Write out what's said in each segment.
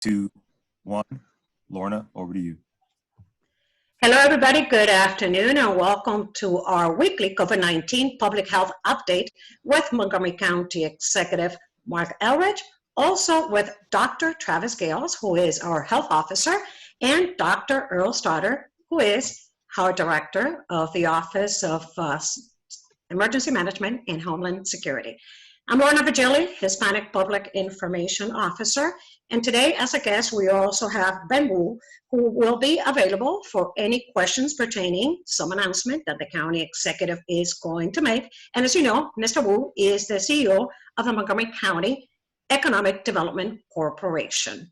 2, 1. Lorna, over to you. Hello, everybody. Good afternoon, and welcome to our weekly COVID-19 public health update with Montgomery County Executive Marc Elrich, also with Dr. Travis Gayles, who is our health officer, and Dr. Earl Stoddard, who is our director of the Office of Emergency Management and Homeland Security. I'm Lorna Vigili, Hispanic Public Information Officer, and today as a guest we also have Ben Wu, who will be available for any questions pertaining some announcement that the county executive is going to make. And as you know, Mr. Wu is the CEO of the Montgomery County Economic Development Corporation.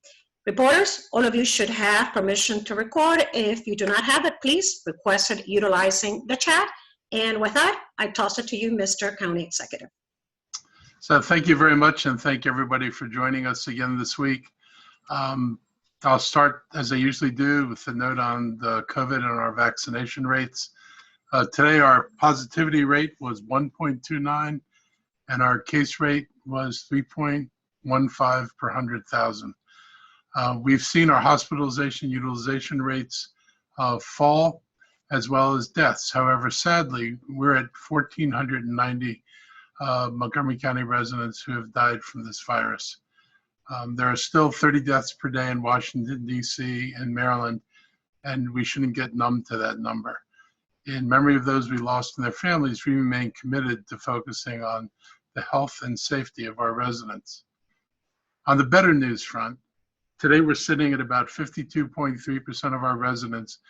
Reporters, all of you should have permission to record. If you do not have it, please request it utilizing the chat. And with that, I toss it to you, Mr. County Executive. So thank you very much, and thank everybody for joining us again this week. I'll start, as I usually do, with a note on the COVID and our vaccination rates. Today, our positivity rate was 1.29, and our case rate was 3.15 per 100,000. We've seen our hospitalization utilization rates fall, as well as deaths. However, sadly, we're at 1,490 Montgomery County residents who have died from this virus. There are still 30 deaths per day in Washington, D.C. and Maryland, and we shouldn't get numb to that number. In memory of those we lost and their families, we remain committed to focusing on the health and safety of our residents. On the better news front, today we're sitting at about 52.3% of our residents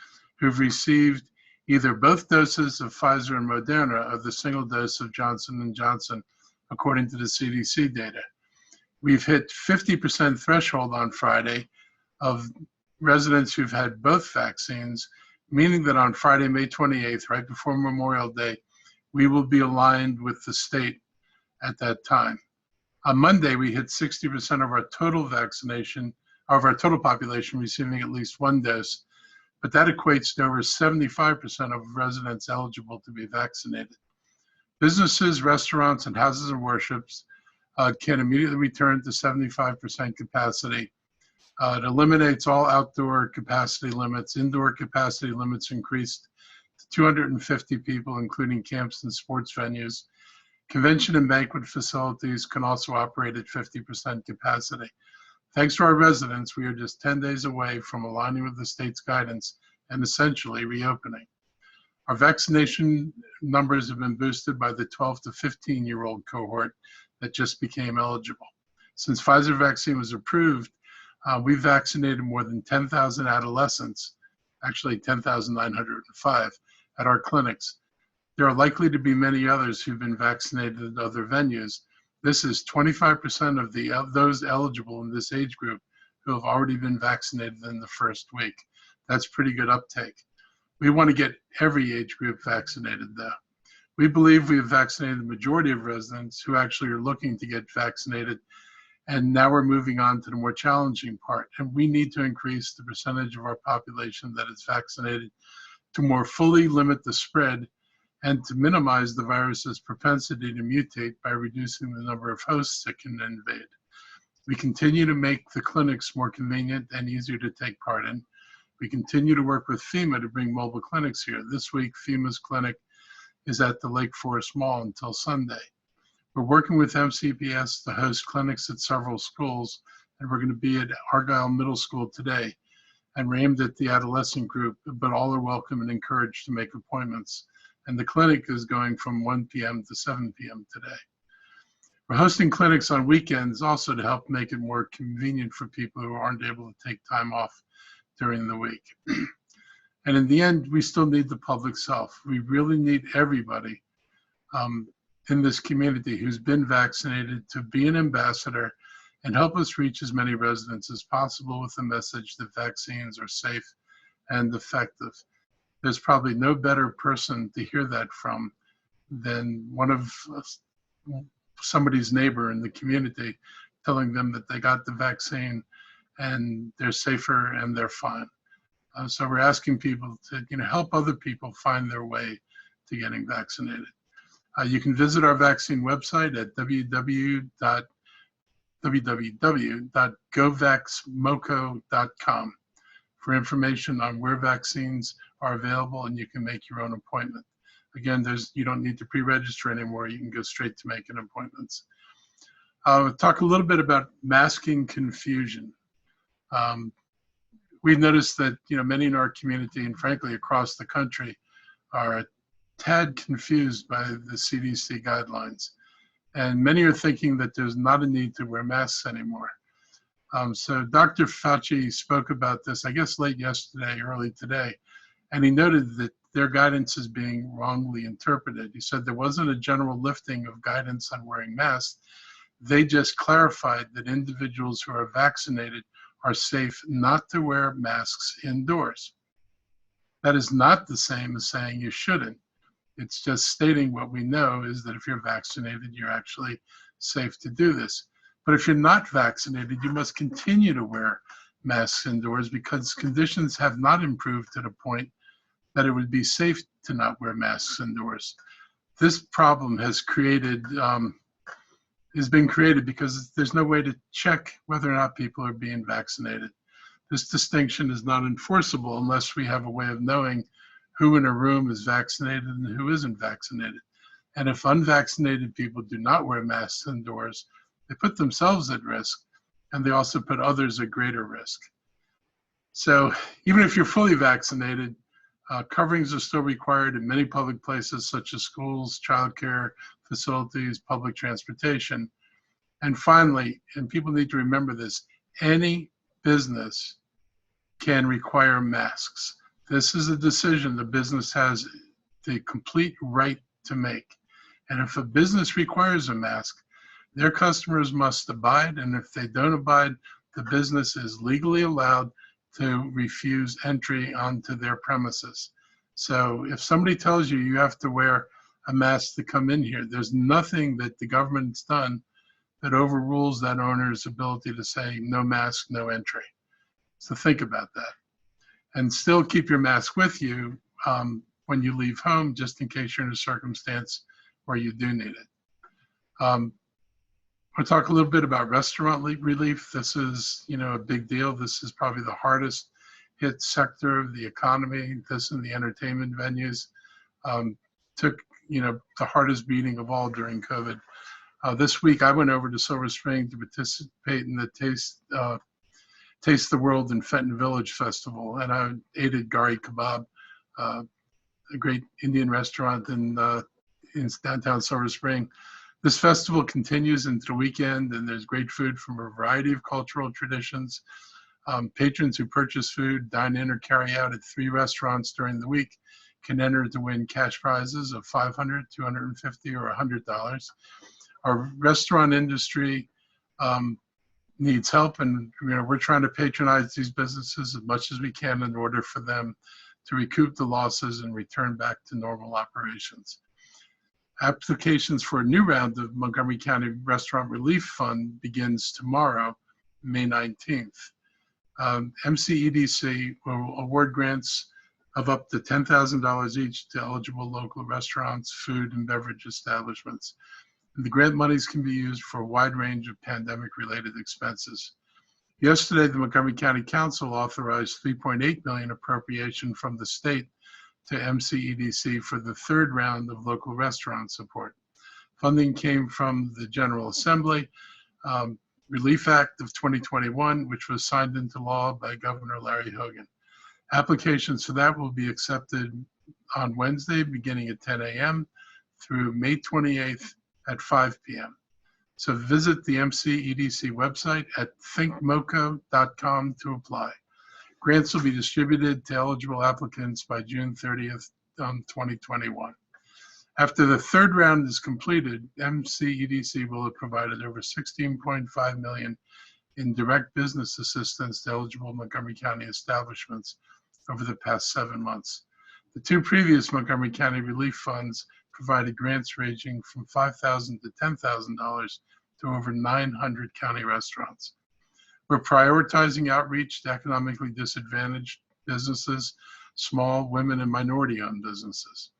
who've received either both doses of Pfizer and Moderna of the single dose of Johnson & Johnson, according to the CDC data. We've hit 50% threshold on Friday of residents who've had both vaccines, meaning that on Friday, May 28th, right before Memorial Day, we will be aligned with the state at that time. On Monday, we hit 60% of our total vaccination, of our total population receiving at least one dose, but that equates to over 75% of residents eligible to be vaccinated. Businesses, restaurants, and houses of worships can immediately return to 75% capacity. It eliminates all outdoor capacity limits. Indoor capacity limits increased to 250 people, including camps and sports venues. Convention and banquet facilities can also operate at 50% capacity. Thanks to our residents, we are just 10 days away from aligning with the state's guidance and essentially reopening. Our vaccination numbers have been boosted by the 12 to 15-year-old cohort that just became eligible. Since Pfizer vaccine was approved, we've vaccinated more than 10,000 adolescents, actually 10,905, at our clinics. There are likely to be many others who've been vaccinated at other venues. This is 25% of those eligible in this age group who have already been vaccinated in the first week. That's pretty good uptake. We want to get every age group vaccinated though. We believe we have vaccinated the majority of residents who actually are looking to get vaccinated, and now we're moving on to the more challenging part. And we need to increase the percentage of our population that is vaccinated to more fully limit the spread and to minimize the virus's propensity to mutate by reducing the number of hosts it can invade. We continue to make the clinics more convenient and easier to take part in. We continue to work with FEMA to bring mobile clinics here. This week, FEMA's clinic is at the Lake Forest Mall until Sunday. We're working with MCPS to host clinics at several schools, and we're going to be at Argyle Middle School today. And we're aimed at the adolescent group, but all are welcome and encouraged to make appointments. And the clinic is going from 1 p.m. to 7 p.m. today. We're hosting clinics on weekends also to help make it more convenient for people who aren't able to take time off during the week. And in the end, we still need the public's help. We really need everybody in this community who's been vaccinated to be an ambassador and help us reach as many residents as possible with the message that vaccines are safe and effective. There's probably no better person to hear that from than one of somebody's neighbor in the community telling them that they got the vaccine and they're safer and they're fine. So we're asking people to help other people find their way to getting vaccinated. You can visit our vaccine website at www.govaxmoco.com for information on where vaccines are available, and you can make your own appointment. Again, you don't need to pre-register anymore. You can go straight to making appointments. I'll talk a little bit about masking confusion. We've noticed that many in our community and frankly across the country are a tad confused by the CDC guidelines. And many are thinking that there's not a need to wear masks anymore. So Dr. Fauci spoke about this, I guess, late yesterday, early today, and he noted that their guidance is being wrongly interpreted. He said there wasn't a general lifting of guidance on wearing masks. They just clarified that individuals who are vaccinated are safe not to wear masks indoors. That is not the same as saying you shouldn't. It's just stating what we know is that if you're vaccinated, you're actually safe to do this. But if you're not vaccinated, you must continue to wear masks indoors because conditions have not improved to the point that it would be safe to not wear masks indoors. This problem has been created because there's no way to check whether or not people are being vaccinated. This distinction is not enforceable unless we have a way of knowing who in a room is vaccinated and who isn't vaccinated. And if unvaccinated people do not wear masks indoors, they put themselves at risk, and they also put others at greater risk. So even if you're fully vaccinated, coverings are still required in many public places such as schools, childcare facilities, public transportation. And finally, and people need to remember this, any business can require masks. This is a decision the business has the complete right to make. And if a business requires a mask, their customers must abide, and if they don't abide, the business is legally allowed to refuse entry onto their premises. So if somebody tells you you have to wear a mask to come in here, there's nothing that the government's done that overrules that owner's ability to say no mask, no entry. So think about that. And still keep your mask with you when you leave home, just in case you're in a circumstance where you do need it. I'll talk a little bit about restaurant relief. This is, a big deal. This is probably the hardest hit sector of the economy. This and the entertainment venues took, the hardest beating of all during COVID. This week, I went over to Silver Spring to participate in the Taste the World in Fenton Village Festival, and I ate at Gari Kebab, a great Indian restaurant in downtown Silver Spring. This festival continues into the weekend, and there's great food from a variety of cultural traditions. Patrons who purchase food, dine in, or carry out at 3 restaurants during the week can enter to win cash prizes of $500, $250, or $100. Our restaurant industry needs help, and we're trying to patronize these businesses as much as we can in order for them to recoup the losses and return back to normal operations. Applications for a new round of Montgomery County Restaurant Relief Fund begins tomorrow, May 19th. MCEDC will award grants of up to $10,000 each to eligible local restaurants, food, and beverage establishments. And the grant monies can be used for a wide range of pandemic-related expenses. Yesterday, the Montgomery County Council authorized $3.8 million appropriation from the state to MCEDC for the 3rd round of local restaurant support. Funding came from the General Assembly Relief Act of 2021, which was signed into law by Governor Larry Hogan. Applications for that will be accepted on Wednesday, beginning at 10 a.m. through May 28th at 5 p.m. So visit the MCEDC website at thinkmoco.com to apply. Grants will be distributed to eligible applicants by June 30th, 2021. After the 3rd round is completed, MCEDC will have provided over $16.5 million in direct business assistance to eligible Montgomery County establishments over the past 7 months. The 2 previous Montgomery County relief funds provided grants ranging from $5,000 to $10,000 to over 900 county restaurants. We're prioritizing outreach to economically disadvantaged businesses, small, women, and minority-owned businesses.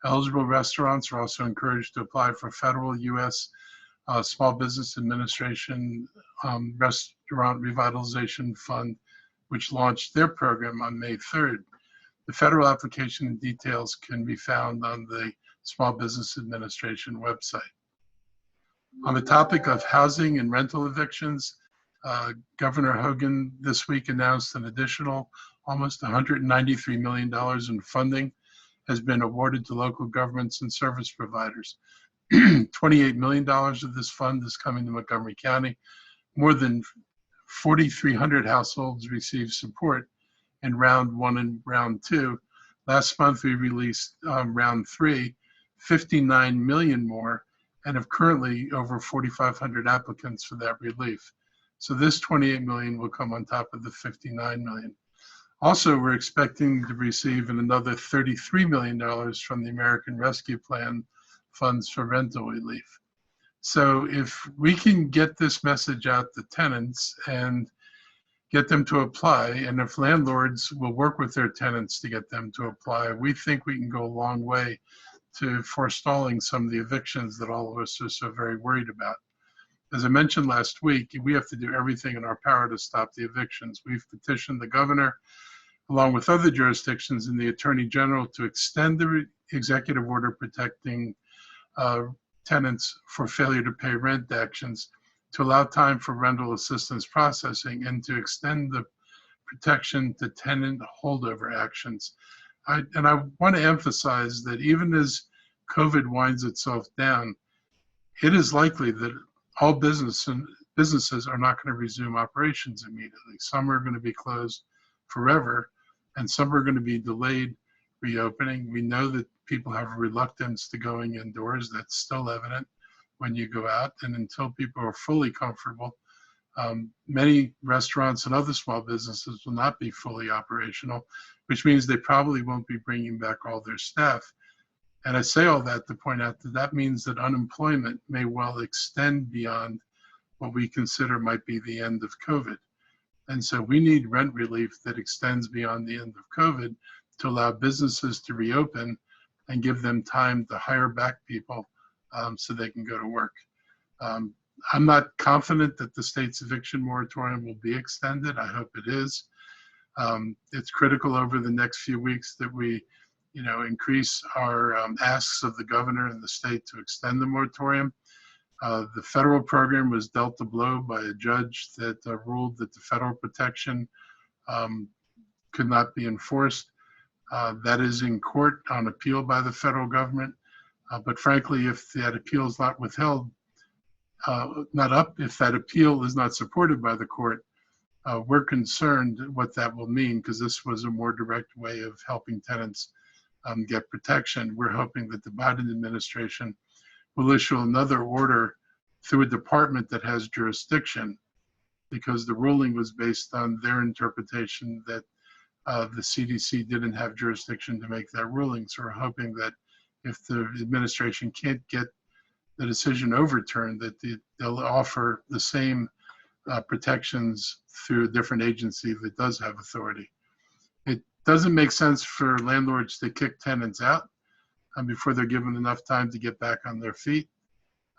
Eligible restaurants are also encouraged to apply for federal U.S. Small Business Administration Restaurant Revitalization Fund, which launched their program on May 3rd. The federal application and details can be found on the Small Business Administration website. On the topic of housing and rental evictions, Governor Hogan this week announced an additional almost $193 million in funding has been awarded to local governments and service providers. $28 million of this fund is coming to Montgomery County. More than 4,300 households received support in round 1 and round 2. Last month we released round 3, 59 million more, and have currently over 4,500 applicants for that relief. So this 28 million will come on top of the 59 million. Also, we're expecting to receive another $33 million from the American Rescue Plan funds for rental relief. So if we can get this message out to tenants and get them to apply, and if landlords will work with their tenants to get them to apply, we think we can go a long way to forestalling some of the evictions that all of us are so very worried about. As I mentioned last week, we have to do everything in our power to stop the evictions. We've petitioned the governor, along with other jurisdictions and the Attorney General, to extend the executive order protecting tenants for failure to pay rent actions, to allow time for rental assistance processing, and to extend the protection to tenant holdover actions. I want to emphasize that even as COVID winds itself down, it is likely that all businesses are not going to resume operations immediately. Some are going to be closed forever, and some are going to be delayed reopening. We know that people have a reluctance to going indoors. That's still evident when you go out. And until people are fully comfortable, many restaurants and other small businesses will not be fully operational, which means they probably won't be bringing back all their staff. And I say all that to point out that that means that unemployment may well extend beyond what we consider might be the end of COVID. And so we need rent relief that extends beyond the end of COVID to allow businesses to reopen and give them time to hire back people so they can go to work. I'm not confident that the state's eviction moratorium will be extended. I hope it is. It's critical over the next few weeks that we increase our asks of the governor and the state to extend the moratorium. The federal program was dealt a blow by a judge that ruled that the federal protection could not be enforced. That is in court on appeal by the federal government. But frankly, if that appeal is not withheld, if that appeal is not supported by the court, we're concerned what that will mean, because this was a more direct way of helping tenants get protection. We're hoping that the Biden administration will issue another order through a department that has jurisdiction, because the ruling was based on their interpretation that the CDC didn't have jurisdiction to make that ruling. So we're hoping that if the administration can't get the decision overturned, that they'll offer the same protections through a different agency that does have authority. It doesn't make sense for landlords to kick tenants out before they're given enough time to get back on their feet.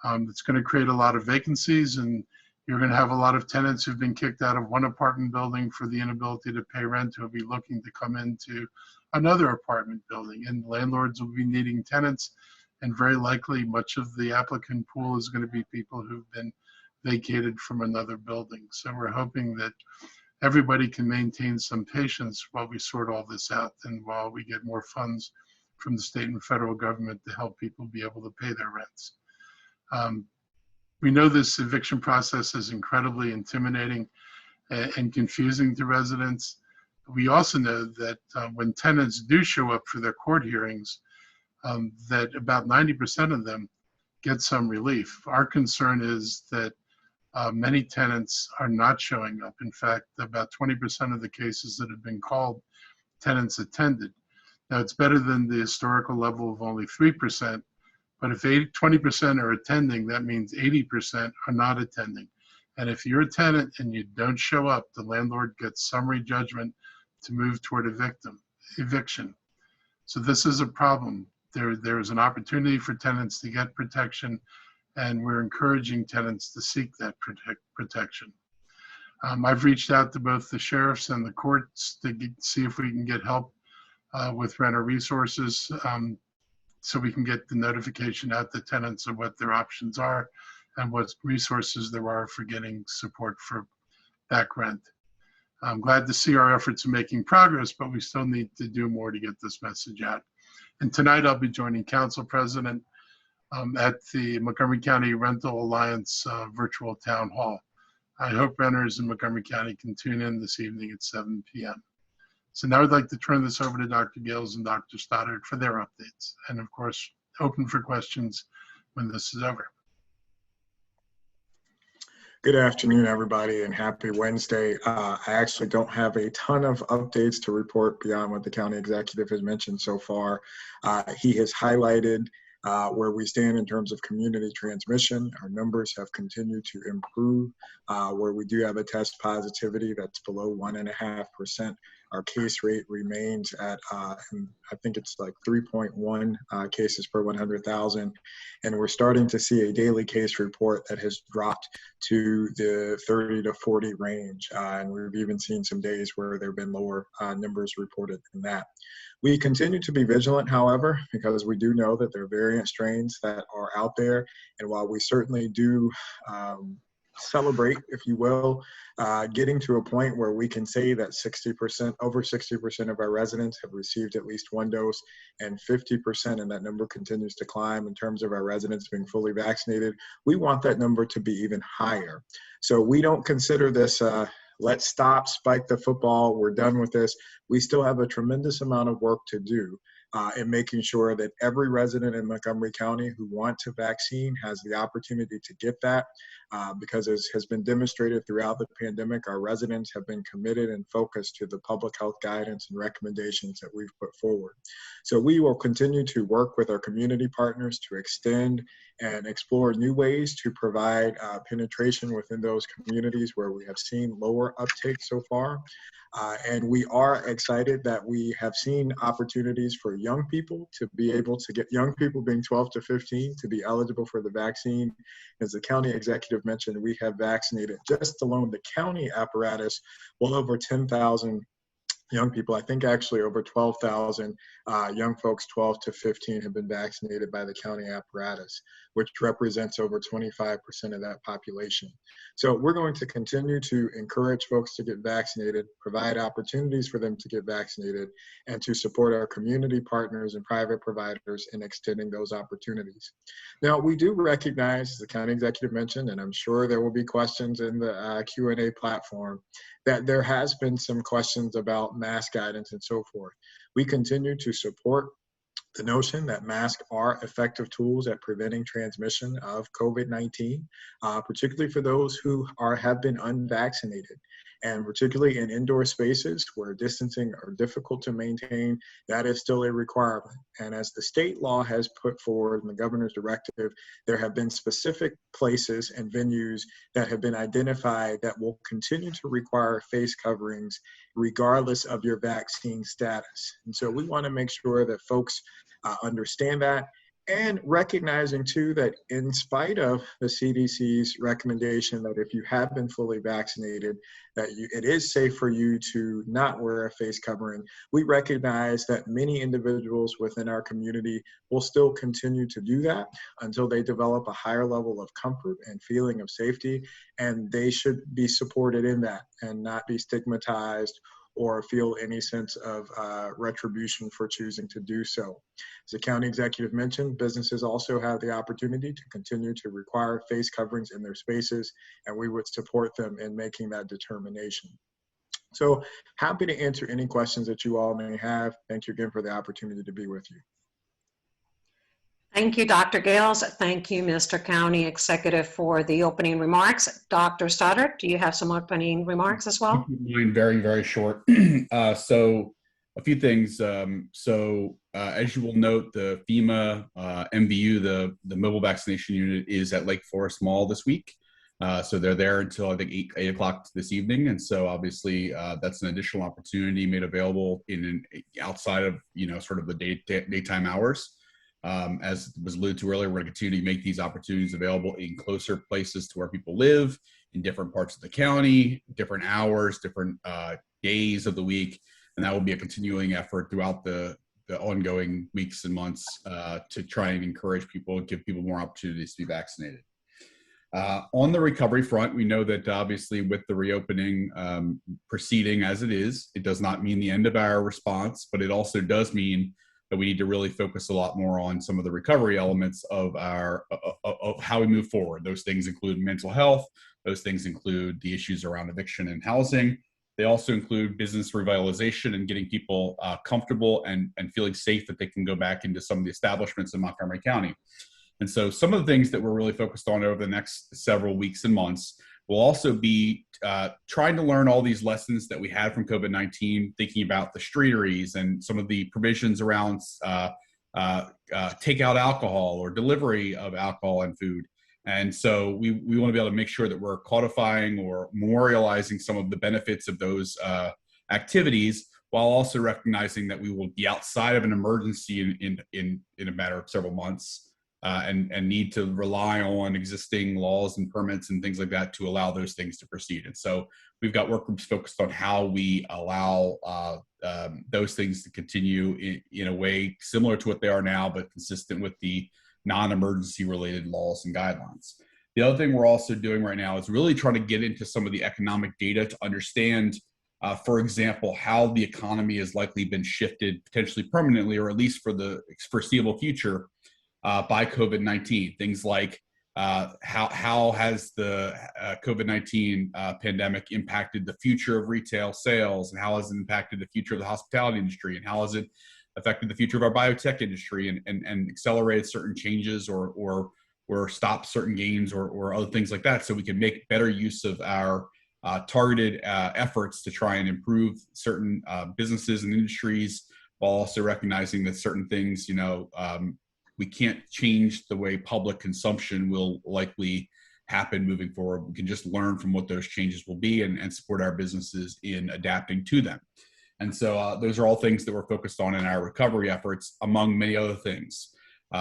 It's going to create a lot of vacancies, and you're going to have a lot of tenants who've been kicked out of one apartment building for the inability to pay rent who will be looking to come into another apartment building, and landlords will be needing tenants, and very likely much of the applicant pool is going to be people who've been vacated from another building. So we're hoping that everybody can maintain some patience while we sort all this out and while we get more funds from the state and federal government to help people be able to pay their rents. We know this eviction process is incredibly intimidating and confusing to residents. We also know that when tenants do show up for their court hearings, that about 90% of them get some relief. Our concern is that many tenants are not showing up. In fact, about 20% of the cases that have been called, tenants attended. Now, it's better than the historical level of only 3%, but if 20% are attending, that means 80% are not attending. And if you're a tenant and you don't show up, the landlord gets summary judgment to move toward eviction. So this is a problem. There is an opportunity for tenants to get protection and we're encouraging tenants to seek that protection. I've reached out to both the sheriffs and the courts to see if we can get help with renter resources, so we can get the notification out to tenants of what their options are and what resources there are for getting support for back rent. I'm glad to see our efforts are making progress, but we still need to do more to get this message out. And tonight I'll be joining Council President at the Montgomery County Rental Alliance virtual town hall. I hope renters in Montgomery County can tune in this evening at 7 p.m. So now I'd like to turn this over to Dr. Gayles and Dr. Stoddard for their updates. And of course, open for questions when this is over. Good afternoon, everybody, and happy Wednesday. I actually don't have a ton of updates to report beyond what the county executive has mentioned so far. He has highlighted where we stand in terms of community transmission. Our numbers have continued to improve. Where we do have a test positivity that's below 1.5%. Our case rate remains at, I think it's like 3.1 cases per 100,000. And we're starting to see a daily case report that has dropped to the 30 to 40 range. And we've even seen some days where there have been lower numbers reported than that. We continue to be vigilant, however, because we do know that there are variant strains that are out there. And while we certainly do celebrate, if you will, getting to a point where we can say that over 60% of our residents have received at least one dose, and 50%, and that number continues to climb in terms of our residents being fully vaccinated. We want that number to be even higher. So we don't consider this let's stop, spike the football, we're done with this. We still have a tremendous amount of work to do in making sure that every resident in Montgomery County who wants a vaccine has the opportunity to get that, because as has been demonstrated throughout the pandemic, our residents have been committed and focused to the public health guidance and recommendations that we've put forward. So we will continue to work with our community partners to extend and explore new ways to provide penetration within those communities where we have seen lower uptake so far. And we are excited that we have seen opportunities for young people to be able to get, young people being 12 to 15, to be eligible for the vaccine. As the county executive mentioned, we have vaccinated just alone the county apparatus well over 10,000 young people. I think actually over 12,000 young folks 12 to 15 have been vaccinated by the county apparatus, which represents over 25% of that population. So we're going to continue to encourage folks to get vaccinated, provide opportunities for them to get vaccinated, and to support our community partners and private providers in extending those opportunities. Now, we do recognize, as the county executive mentioned, and I'm sure there will be questions in the Q&A platform, that there has been some questions about mask guidance and so forth. We continue to support the notion that masks are effective tools at preventing transmission of COVID-19, particularly for those who have been unvaccinated. And particularly in indoor spaces where distancing are difficult to maintain, that is still a requirement. And as the state law has put forward in the governor's directive, there have been specific places and venues that have been identified that will continue to require face coverings regardless of your vaccine status. And so we want to make sure that folks understand that, and recognizing too that in spite of the CDC's recommendation that if you have been fully vaccinated, that it is safe for you to not wear a face covering, we recognize that many individuals within our community will still continue to do that until they develop a higher level of comfort and feeling of safety, and they should be supported in that and not be stigmatized or feel any sense of retribution for choosing to do so. As the county executive mentioned, businesses also have the opportunity to continue to require face coverings in their spaces, and we would support them in making that determination. So happy to answer any questions that you all may have. Thank you again for the opportunity to be with you. Thank you, Dr. Gayles. Thank you, Mr. County Executive, for the opening remarks. Dr. Stoddard, do you have some opening remarks as well? Mine very, very short. So a few things. As you will note, the FEMA MVU, the mobile vaccination unit, is at Lake Forest Mall this week. So they're there until I think 8 o'clock this evening. And so obviously that's an additional opportunity made available outside of, sort of the daytime hours. As was alluded to earlier, we're going to continue to make these opportunities available in closer places to where people live, in different parts of the county, different hours, different days of the week. And that will be a continuing effort throughout the ongoing weeks and months to try and encourage people and give people more opportunities to be vaccinated. On the recovery front, we know that obviously with the reopening proceeding as it is, it does not mean the end of our response, but it also does mean that we need to really focus a lot more on some of the recovery elements of our of how we move forward. Those things include mental health. Those things include the issues around eviction and housing. They also include business revitalization and getting people comfortable and feeling safe that they can go back into some of the establishments in Montgomery County. And so some of the things that we're really focused on over the next several weeks and months will also be trying to learn all these lessons that we had from COVID-19, thinking about the streeteries and some of the provisions around takeout alcohol or delivery of alcohol and food. And so we want to be able to make sure that we're codifying or memorializing some of the benefits of those activities, while also recognizing that we will be outside of an emergency in a matter of several months. And need to rely on existing laws and permits and things like that to allow those things to proceed. And so we've got work groups focused on how we allow those things to continue in a way similar to what they are now, but consistent with the non-emergency related laws and guidelines. The other thing we're also doing right now is really trying to get into some of the economic data to understand, for example, how the economy has likely been shifted potentially permanently, or at least for the foreseeable future, by COVID-19. Things like how has the COVID-19 pandemic impacted the future of retail sales, and how has it impacted the future of the hospitality industry, and how has it affected the future of our biotech industry, and accelerated certain changes or stopped certain gains or other things like that, so we can make better use of our targeted efforts to try and improve certain businesses and industries, while also recognizing that certain things, we can't change the way public consumption will likely happen moving forward. We can just learn from what those changes will be and support our businesses in adapting to them. And so those are all things that we're focused on in our recovery efforts, among many other things.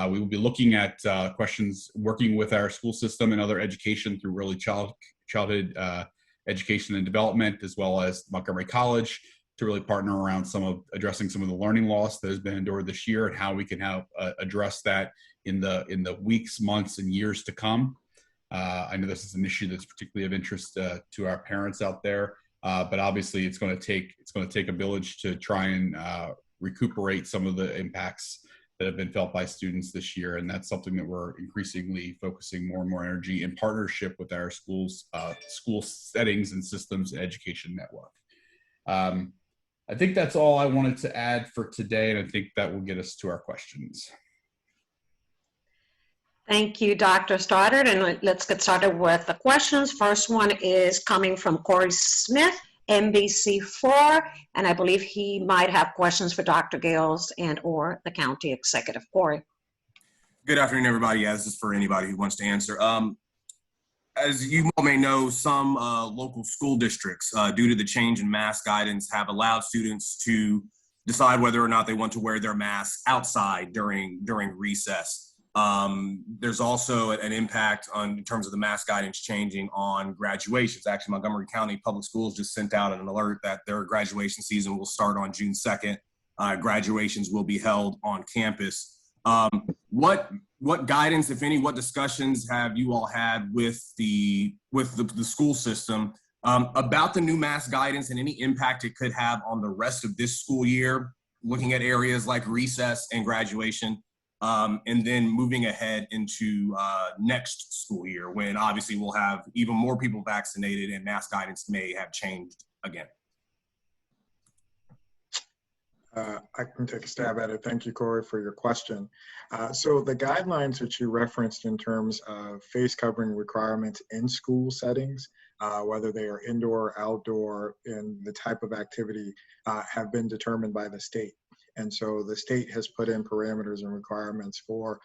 We will be looking at questions, working with our school system and other education through early childhood education and development, as well as Montgomery College, to really partner around addressing some of the learning loss that has been endured this year, and how we can help address that in the weeks, months, and years to come. I know this is an issue that's particularly of interest to our parents out there, but obviously it's going to take a village to try and recuperate some of the impacts that have been felt by students this year, and that's something that we're increasingly focusing more and more energy in partnership with our schools, school settings and systems education network. I think that's all I wanted to add for today, and I think that will get us to our questions. Thank you, Dr. Stoddard, and let's get started with the questions. First one is coming from Corey Smith, NBC4, and I believe he might have questions for Dr. Gayles and or the county executive. Corey. Good afternoon, everybody. Yeah, this is for anybody who wants to answer. As you all may know, some local school districts, due to the change in mask guidance, have allowed students to decide whether or not they want to wear their masks outside during recess. There's also an impact in terms of the mask guidance changing on graduations. Actually, Montgomery County Public Schools just sent out an alert that their graduation season will start on June 2nd. Graduations will be held on campus. What guidance, if any, what discussions have you all had with the school system about the new mask guidance and any impact it could have on the rest of this school year, looking at areas like recess and graduation, and then moving ahead into next school year, when obviously we'll have even more people vaccinated and mask guidance may have changed again? I can take a stab at it. Thank you, Corey, for your question. So the guidelines that you referenced in terms of face covering requirements in school settings, whether they are indoor or outdoor in the type of activity, have been determined by the state. And so the state has put in parameters and requirements for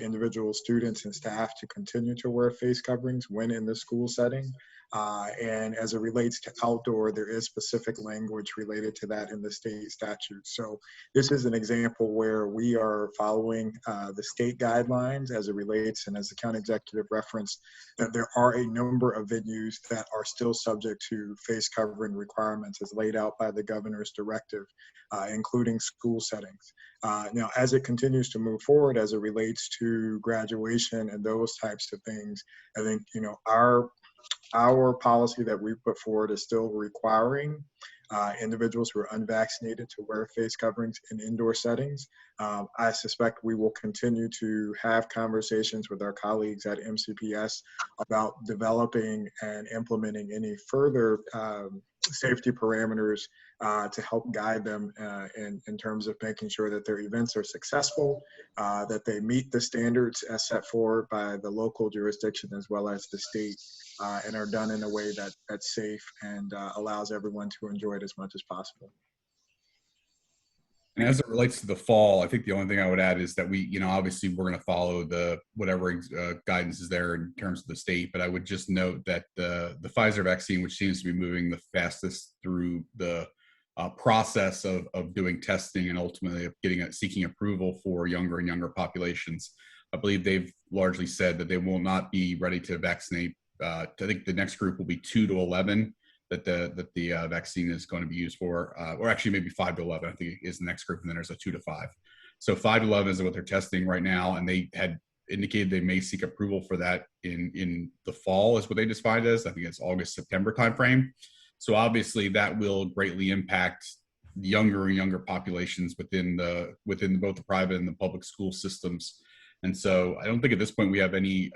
individual students and staff to continue to wear face coverings when in the school setting. And as it relates to outdoor, there is specific language related to that in the state statute. So this is an example where we are following the state guidelines as it relates, and as the county executive referenced, that there are a number of venues that are still subject to face covering requirements as laid out by the governor's directive, including school settings. Now, as it continues to move forward, as it relates to graduation and those types of things, I think, you know, our policy that we put forward is still requiring individuals who are unvaccinated to wear face coverings in indoor settings. I suspect we will continue to have conversations with our colleagues at MCPS about developing and implementing any further safety parameters to help guide them in terms of making sure that their events are successful, that they meet the standards as set forward by the local jurisdiction as well as the state, and are done in a way that's safe and allows everyone to enjoy it as much as possible. And as it relates to the fall, I think the only thing I would add is that we, you know, obviously we're going to follow the whatever guidance is there in terms of the state. But I would just note that the Pfizer vaccine, which seems to be moving the fastest through the process of doing testing and ultimately of seeking approval for younger and younger populations, I believe they've largely said that they will not be ready to vaccinate. I think the next group will be 2 to 11 that the vaccine is going to be used for, or actually maybe 5 to 11, I think is the next group, and then there's a 2 to 5. So 5 to 11 is what they're testing right now, and they had indicated they may seek approval for that in the fall, is what they defined as. I think it's August, September timeframe. So obviously that will greatly impact the younger and younger populations within both the private and the public school systems. And so I don't think at this point we have any,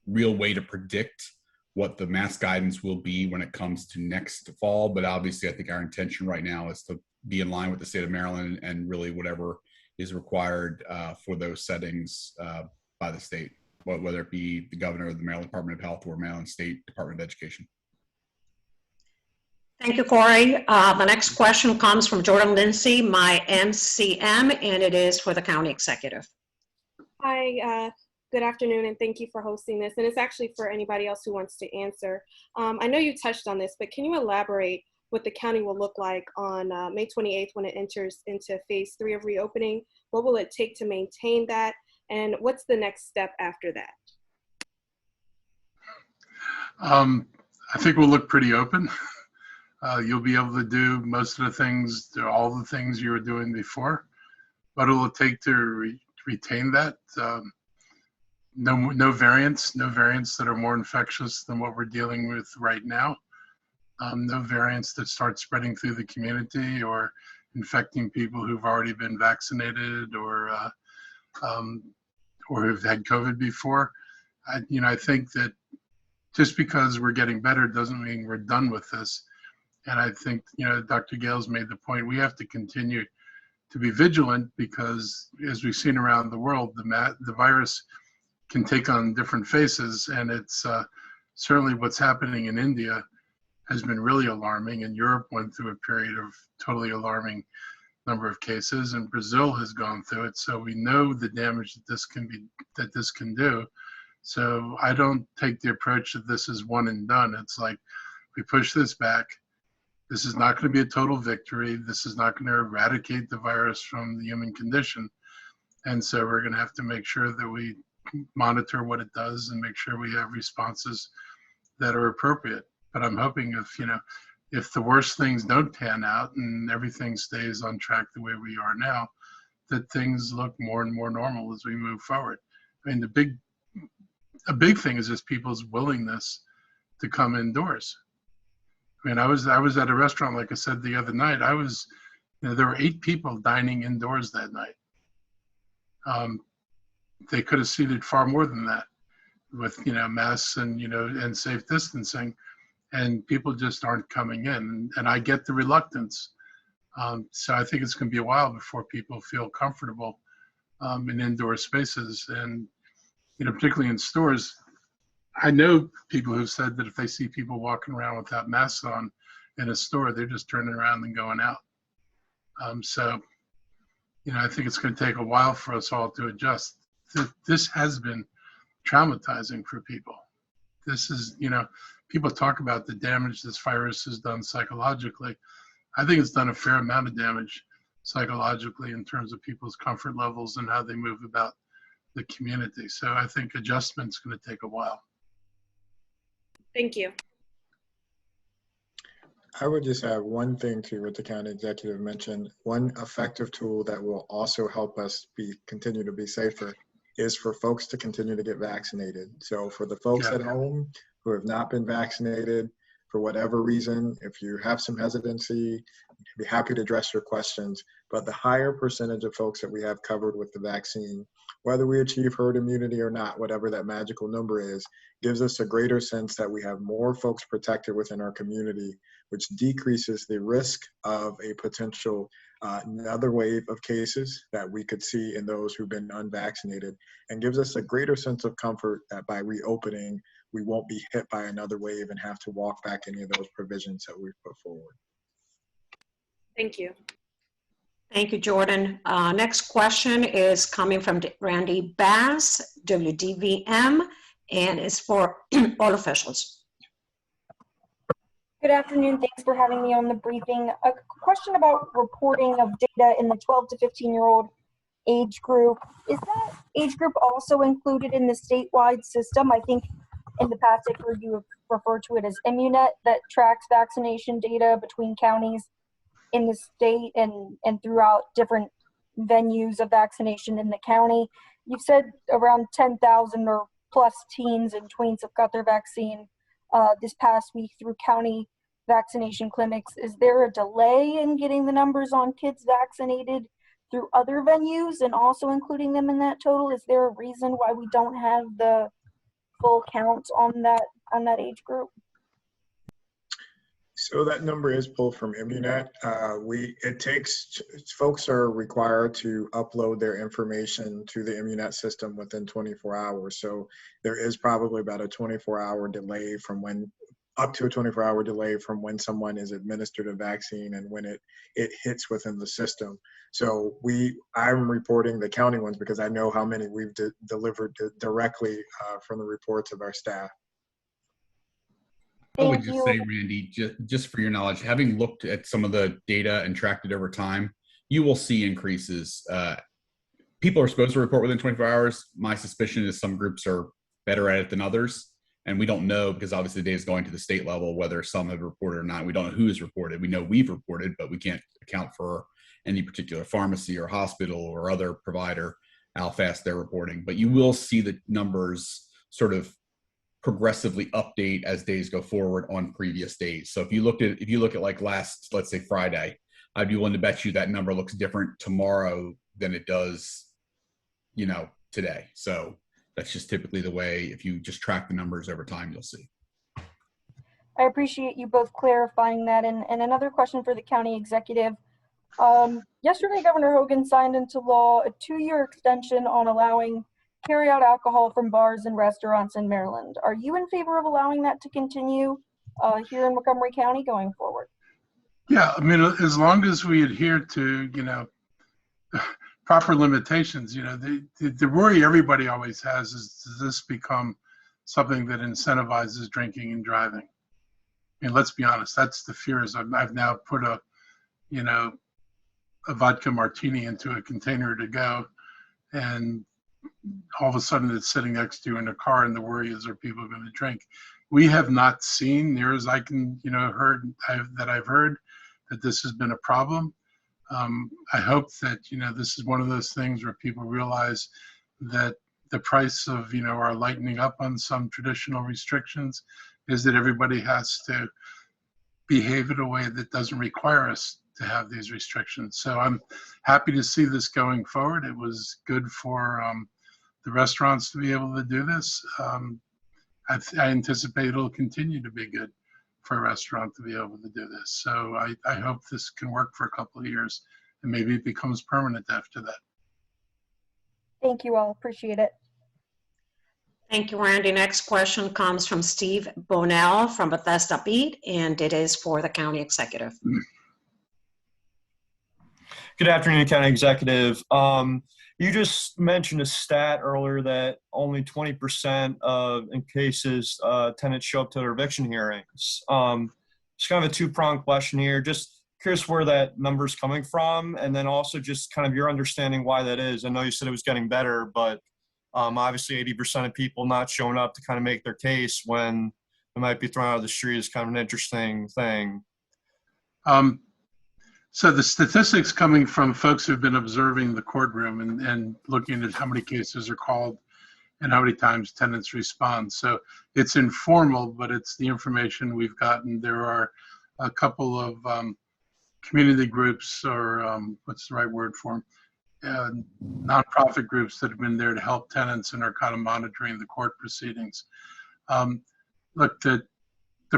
real way to predict what the mask guidance will be when it comes to next fall. But obviously I think our intention right now is to be in line with the state of Maryland and really whatever is required for those settings by the state, whether it be the governor of the Maryland Department of Health or Maryland State Department of Education. Thank you, Corey. The next question comes from Jordan Lindsay, my MCM, and it is for the county executive. Hi, good afternoon, and thank you for hosting this. And it's actually for anybody else who wants to answer. I know you touched on this, but can you elaborate what the county will look like on May 28th when it enters into phase 3 of reopening? What will it take to maintain that? And what's the next step after that? I think we'll look pretty open. You'll be able to do most of the things, all the things you were doing before. What will it take to retain that? No variants that are more infectious than what we're dealing with right now. No variants that start spreading through the community or infecting people who've already been vaccinated or who've had COVID before. I think that just because we're getting better doesn't mean we're done with this. And I think, Dr. Gayles made the point, we have to continue to be vigilant because as we've seen around the world, the virus can take on different faces. And it's certainly what's happening in India has been really alarming. And Europe went through a period of totally alarming number of cases, and Brazil has gone through it. So we know the damage that this can do. So I don't take the approach that this is one and done. It's like we push this back. This is not going to be a total victory. This is not going to eradicate the virus from the human condition. And so we're going to have to make sure that we monitor what it does and make sure we have responses that are appropriate. But I'm hoping if the worst things don't pan out and everything stays on track the way we are now, that things look more and more normal as we move forward. I mean, a big thing is just people's willingness to come indoors. I mean, I was at a restaurant, like I said the other night. There were 8 people dining indoors that night. They could have seated far more than that, with masks and safe distancing, and people just aren't coming in. And I get the reluctance. So I think it's going to be a while before people feel comfortable in indoor spaces, and particularly in stores. I know people who've said that if they see people walking around without masks on in a store, they're just turning around and going out. So, I think it's going to take a while for us all to adjust. This has been traumatizing for people. this is, people talk about the damage this virus has done psychologically. I think it's done a fair amount of damage psychologically in terms of people's comfort levels and how they move about the community. So I think adjustment's going to take a while. Thank you. I would just add one thing to what the county executive mentioned. One effective tool that will also help us continue to be safer is for folks to continue to get vaccinated. So for the folks at home who have not been vaccinated, for whatever reason, if you have some hesitancy, I'd be happy to address your questions. But the higher percentage of folks that we have covered with the vaccine, whether we achieve herd immunity or not, whatever that magical number is, gives us a greater sense that we have more folks protected within our community, which decreases the risk of a potential another wave of cases that we could see in those who've been unvaccinated, and gives us a greater sense of comfort that by reopening, we won't be hit by another wave and have to walk back any of those provisions that we've put forward. Thank you. Thank you, Jordan. Next question is coming from Randy Bass, WDVM, and it's for all officials. Good afternoon. Thanks for having me on the briefing. A question about reporting of data in the 12 to 15-year-old age group. Is that age group also included in the statewide system? I think in the past I've heard you refer to it as IMUNET, that tracks vaccination data between counties in the state and throughout different venues of vaccination in the county. You've said around 10,000 or plus teens and tweens have got their vaccine this past week through county vaccination clinics. Is there a delay in getting the numbers on kids vaccinated through other venues and also including them in that total? Is there a reason why we don't have the full count on that age group? So that number is pulled from IMUNET. Folks are required to upload their information to the IMUNET system within 24 hours. So there is probably about a 24-hour delay up to a 24-hour delay from when someone is administered a vaccine and when it hits within the system. So I'm reporting the county ones because I know how many we've delivered directly from the reports of our staff. I would just say, Randy, just for your knowledge, having looked at some of the data and tracked it over time, you will see increases. People are supposed to report within 24 hours. My suspicion is some groups are better at it than others. And we don't know because obviously the data is going to the state level, whether some have reported or not. We don't know who has reported. We know we've reported, but we can't account for any particular pharmacy or hospital or other provider, how fast they're reporting. But you will see the numbers sort of progressively update as days go forward on previous days. So if you look at like last, let's say Friday, I'd be willing to bet you that number looks different tomorrow than it does, today. So that's just typically the way, if you just track the numbers over time, you'll see. I appreciate you both clarifying that. And another question for the county executive. Yesterday, Governor Hogan signed into law a 2-year extension on allowing carry-out alcohol from bars and restaurants in Maryland. Are you in favor of allowing that to continue here in Montgomery County going forward? Yeah, I mean, as long as we adhere to, proper limitations, the worry everybody always has is, does this become something that incentivizes drinking and driving? I mean, let's be honest, that's the fear. Is I've now put a vodka martini into a container to go, and all of a sudden it's sitting next to you in a car, and the worry is, are people going to drink? We have not seen, near as I can, I've heard that this has been a problem. I hope that, this is one of those things where people realize that the price of, our lightening up on some traditional restrictions is that everybody has to behave in a way that doesn't require us to have these restrictions. So I'm happy to see this going forward. It was good for the restaurants to be able to do this. I anticipate it'll continue to be good for a restaurant to be able to do this. So I hope this can work for a couple of years and maybe it becomes permanent after that. Thank you all, appreciate it. Thank you, Randy. Next question comes from Steve Bonnell from Bethesda Beat, and it is for the county executive. Good afternoon, County Executive. You just mentioned a stat earlier that only 20% of in cases tenants show up to their eviction hearings. It's kind of a two-pronged question here. Just curious where that number's coming from, and then also just kind of your understanding why that is. I know you said it was getting better, but obviously 80% of people not showing up to kind of make their case when they might be thrown out of the street is kind of an interesting thing. So the statistics coming from folks who've been observing the courtroom and looking at how many cases are called and how many times tenants respond. So it's informal, but it's the information we've gotten. There are a couple of community groups, or what's the right word for them? Nonprofit groups that have been there to help tenants and are kind of monitoring the court proceedings. Look, the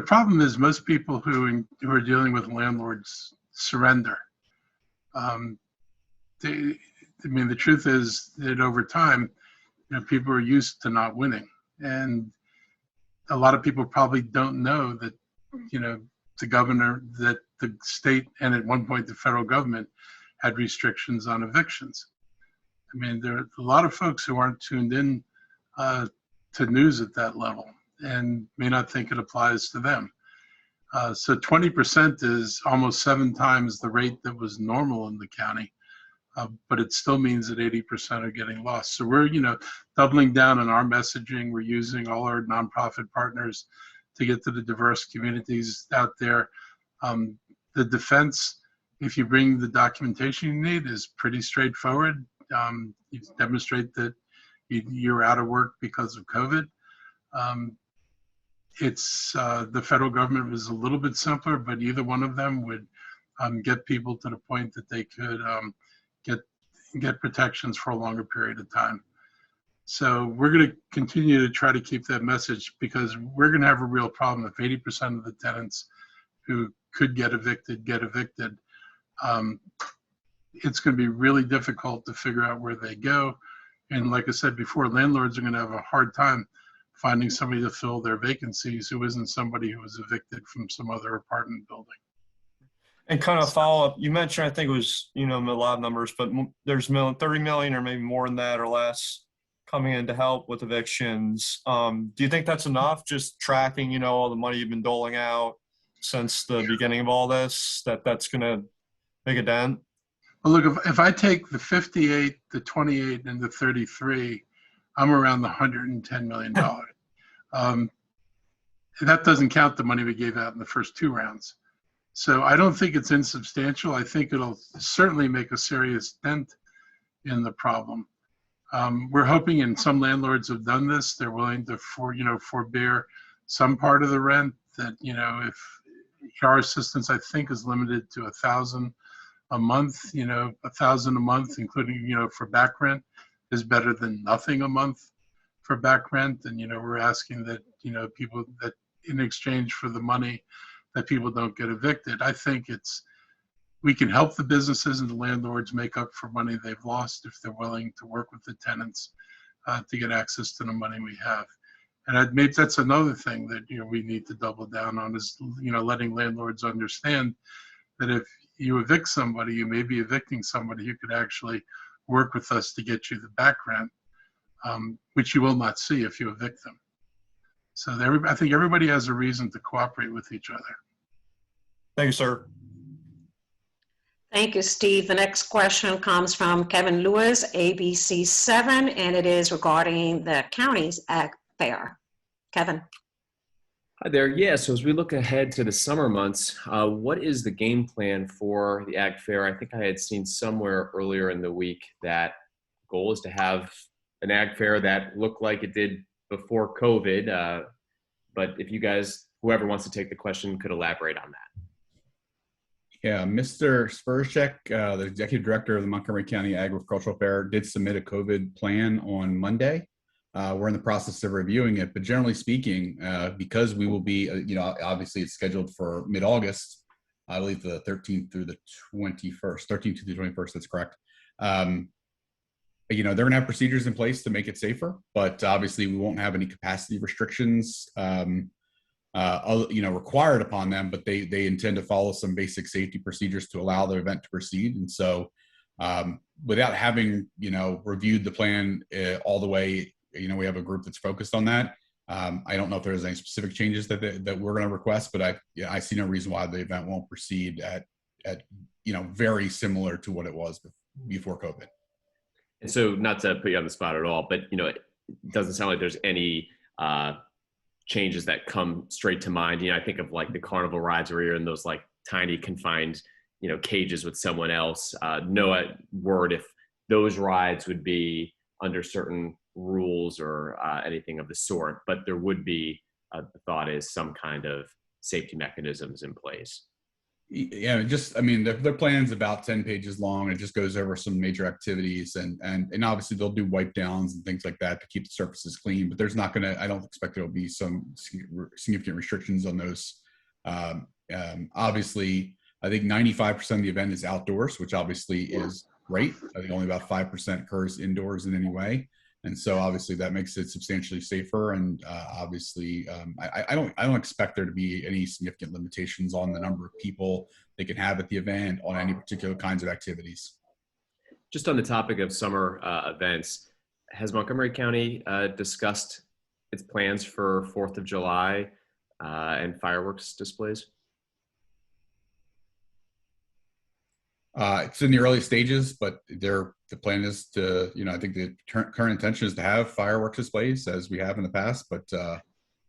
problem is most people who are dealing with landlords surrender. The truth is that over time, people are used to not winning, and a lot of people probably don't know that, the governor, that the state, and at one point the federal government had restrictions on evictions. There are a lot of folks who aren't tuned in to news at that level and may not think it applies to them. So 20% is almost 7 times the rate that was normal in the county, but it still means that 80% are getting lost. So we're, doubling down on our messaging. We're using all our nonprofit partners to get to the diverse communities out there. The defense, if you bring the documentation you need, is pretty straightforward. You demonstrate that you're out of work because of COVID. It's the federal government was a little bit simpler, but either one of them would get people to the point that they could get protections for a longer period of time. So we're going to continue to try to keep that message, because we're going to have a real problem if 80% of the tenants who could get evicted. It's going to be really difficult to figure out where they go. And like I said before, landlords are going to have a hard time finding somebody to fill their vacancies who isn't somebody who was evicted from some other apartment building. And kind of follow up, you mentioned, I think it was, a lot of numbers, but there's 30 million or maybe more than that or less coming in to help with evictions. Do you think that's enough, just tracking, all the money you've been doling out since the beginning of all this, that's going to make a dent? Well, look, if I take the 58, the 28, and the 33, I'm around the $110 million. That doesn't count the money we gave out in the first 2 rounds. So I don't think it's insubstantial. I think it'll certainly make a serious dent in the problem. We're hoping, and some landlords have done this, they're willing to forbear some part of the rent, that, if our assistance, I think, is limited to $1,000 a month, $1,000 a month, including, for back rent, is better than nothing a month for back rent. And, we're asking that, people, that in exchange for the money, that people don't get evicted. I think we can help the businesses and the landlords make up for money they've lost if they're willing to work with the tenants to get access to the money we have. And maybe that's another thing that, we need to double down on, is, letting landlords understand that if you evict somebody, you may be evicting somebody who could actually work with us to get you the back rent, which you will not see if you evict them. So I think everybody has a reason to cooperate with each other. Thank you, sir. Thank you, Steve. The next question comes from Kevin Lewis, ABC 7, and it is regarding the county's ag fair. Kevin. Hi there. Yeah, so as we look ahead to the summer months, what is the game plan for the ag fair? I think I had seen somewhere earlier in the week that goal is to have an ag fair that looked like it did before COVID. But if you guys, whoever wants to take the question, could elaborate on that. Yeah, Mr. Spurchek, the executive director of the Montgomery County Agricultural Fair, did submit a COVID plan on Monday. We're in the process of reviewing it, but generally speaking, because we will be, obviously it's scheduled for mid-August, I believe the 13th through the 21st, 13th to the 21st, that's correct. They're gonna have procedures in place to make it safer, but obviously we won't have any capacity restrictions, required upon them, but they intend to follow some basic safety procedures to allow the event to proceed. And so Without having, reviewed the plan all the way, we have a group that's focused on that. I don't know if there's any specific changes that we're going to request, but I see no reason why the event won't proceed at very similar to what it was before COVID. And so, not to put you on the spot at all, but it doesn't sound like there's any changes that come straight to mind. I think of like the carnival rides where you're in those like tiny confined, cages with someone else. No word if those rides would be under certain rules or anything of the sort, but there would be, the thought is, some kind of safety mechanisms in place. Yeah, their plan's about 10 pages long. It just goes over some major activities and obviously they'll do wipe downs and things like that to keep the surfaces clean, but I don't expect there'll be some significant restrictions on those. Obviously, I think 95% of the event is outdoors, which obviously is great. I think only about 5% occurs indoors in any way. And so obviously that makes it substantially safer. And obviously, I don't expect there to be any significant limitations on the number of people they can have at the event on any particular kinds of activities. Just on the topic of summer events, has Montgomery County discussed its plans for 4th of July and fireworks displays? It's in the early stages, but the plan is to, I think the current intention is to have fireworks displays as we have in the past, but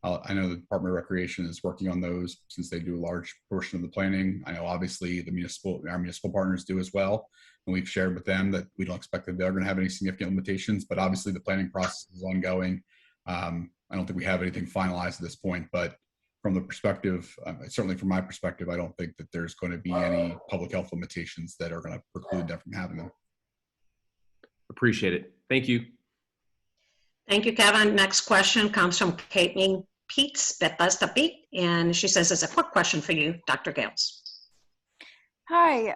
I know the Department of Recreation is working on those since they do a large portion of the planning. I know obviously our municipal partners do as well. And we've shared with them that we don't expect that they're going to have any significant limitations, but obviously the planning process is ongoing. I don't think we have anything finalized at this point, but from the perspective, certainly from my perspective, I don't think that there's going to be any public health limitations that are going to preclude them from having them. Appreciate it. Thank you. Thank you, Kevin. Next question comes from Caitlin Peets, Bethesda Beat, and she says, it's a quick question for you, Dr. Gayles. Hi,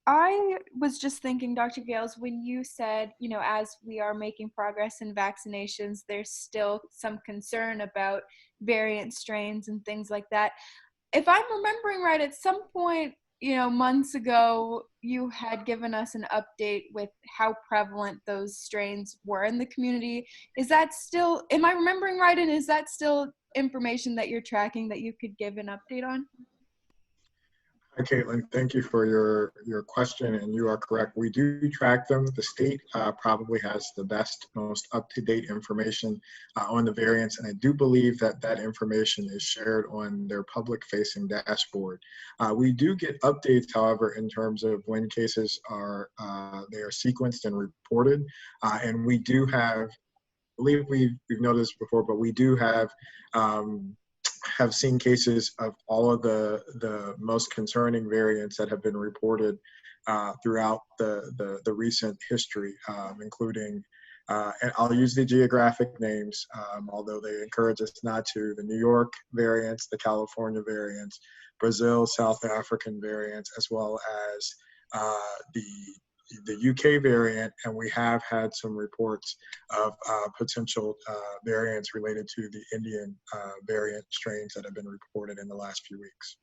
I was just thinking, Dr. Gayles, when you said, as we are making progress in vaccinations, there's still some concern about variant strains and things like that. If I'm remembering right, at some point, months ago, you had given us an update with how prevalent those strains were in the community. Is that still, am I remembering right? And is that still information that you're tracking that you could give an update on? Hi, Caitlin. Thank you for your question, and you are correct. We do track them. The state probably has the best, most up-to-date information on the variants, and I do believe that information is shared on their public-facing dashboard. We do get updates, however, in terms of when cases are sequenced and reported, and we do have, I believe we've noticed before, but we do have seen cases of all of the most concerning variants that have been reported throughout the recent history, including, and I'll use the geographic names, although they encourage us not to, the New York variants, the California variants, Brazil, South African variants, as well as the UK variant, and we have had some reports of potential variants related to the Indian variant strains that have been reported in the last few weeks.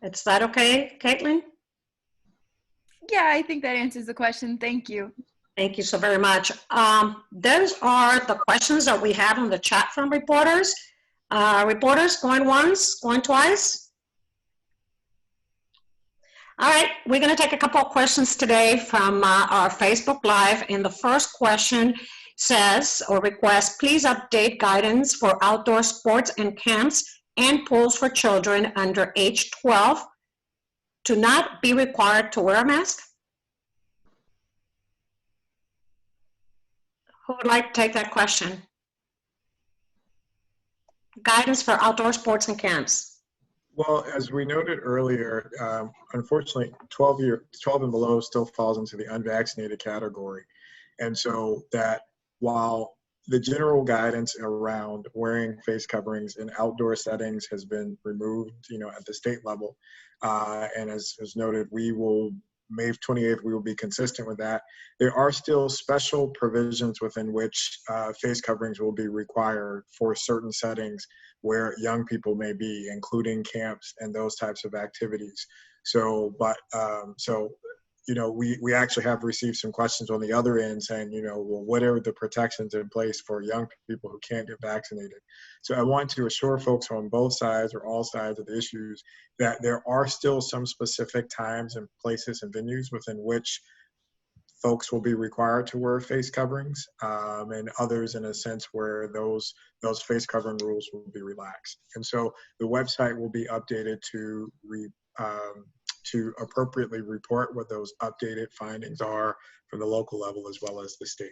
Is that okay, Caitlin? Yeah, I think that answers the question. Thank you. Thank you so very much. Those are the questions that we have in the chat from reporters. Reporters going once, going twice. All right, we're going to take a couple of questions today from our Facebook Live. And the first question says, or requests, please update guidance for outdoor sports and camps and pools for children under age 12 to not be required to wear a mask. Who would like to take that question? Guidance for outdoor sports and camps. Well, as we noted earlier, unfortunately, 12 and below still falls into the unvaccinated category. And so that while the general guidance around wearing face coverings in outdoor settings has been removed, at the state level, and as noted, we will May 28th, we will be consistent with that. There are still special provisions within which face coverings will be required for certain settings where young people may be, including camps and those types of activities. So, you know, we actually have received some questions on the other end saying, you know, well, what are the protections in place for young people who can't get vaccinated? So I want to assure folks on both sides or all sides of the issues that there are still some specific times and places and venues within which folks will be required to wear face coverings, and others in a sense where those face covering rules will be relaxed. And so the website will be updated to appropriately report what those updated findings are from the local level as well as the state.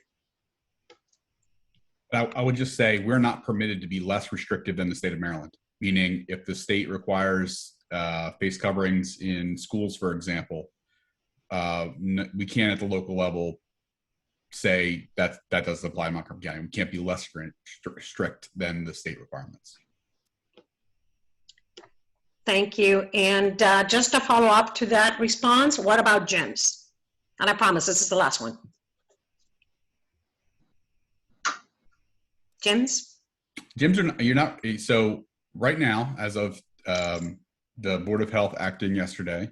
I would just say we're not permitted to be less restrictive than the state of Maryland, meaning if the state requires face coverings in schools, for example, we can't at the local level say that doesn't apply in Montgomery County. We can't be less strict than the state requirements. Thank you. And just to follow up to that response, what about gyms? And I promise this is the last one. Gyms? Gyms are, you're not, so right now, as of the Board of Health acting yesterday,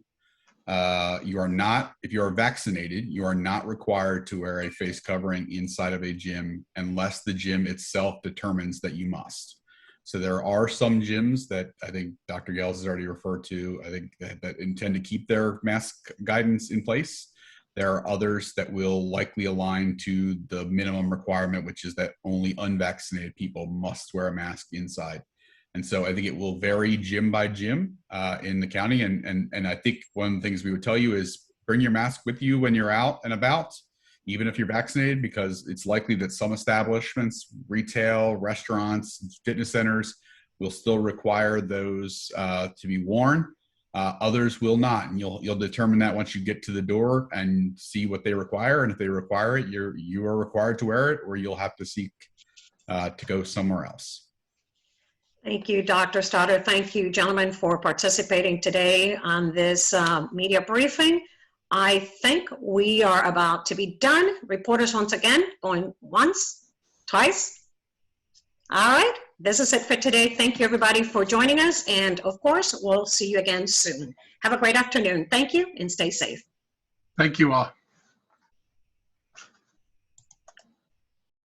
you are not, if you are vaccinated, you are not required to wear a face covering inside of a gym unless the gym itself determines that you must. So there are some gyms that I think Dr. Gayles has already referred to, I think that intend to keep their mask guidance in place. There are others that will likely align to the minimum requirement, which is that only unvaccinated people must wear a mask inside. And so I think it will vary gym by gym in the county. And I think one of the things we would tell you is bring your mask with you when you're out and about, even if you're vaccinated, because it's likely that some establishments, retail, restaurants, fitness centers will still require those to be worn. Others will not, and you'll determine that once you get to the door and see what they require. And if they require it, you are required to wear it, or you'll have to seek to go somewhere else. Thank you, Dr. Stoddard. Thank you, gentlemen, for participating today on this media briefing. I think we are about to be done. Reporters, once again, going once, twice. All right, this is it for today. Thank you, everybody, for joining us. And of course, we'll see you again soon. Have a great afternoon. Thank you and stay safe. Thank you all.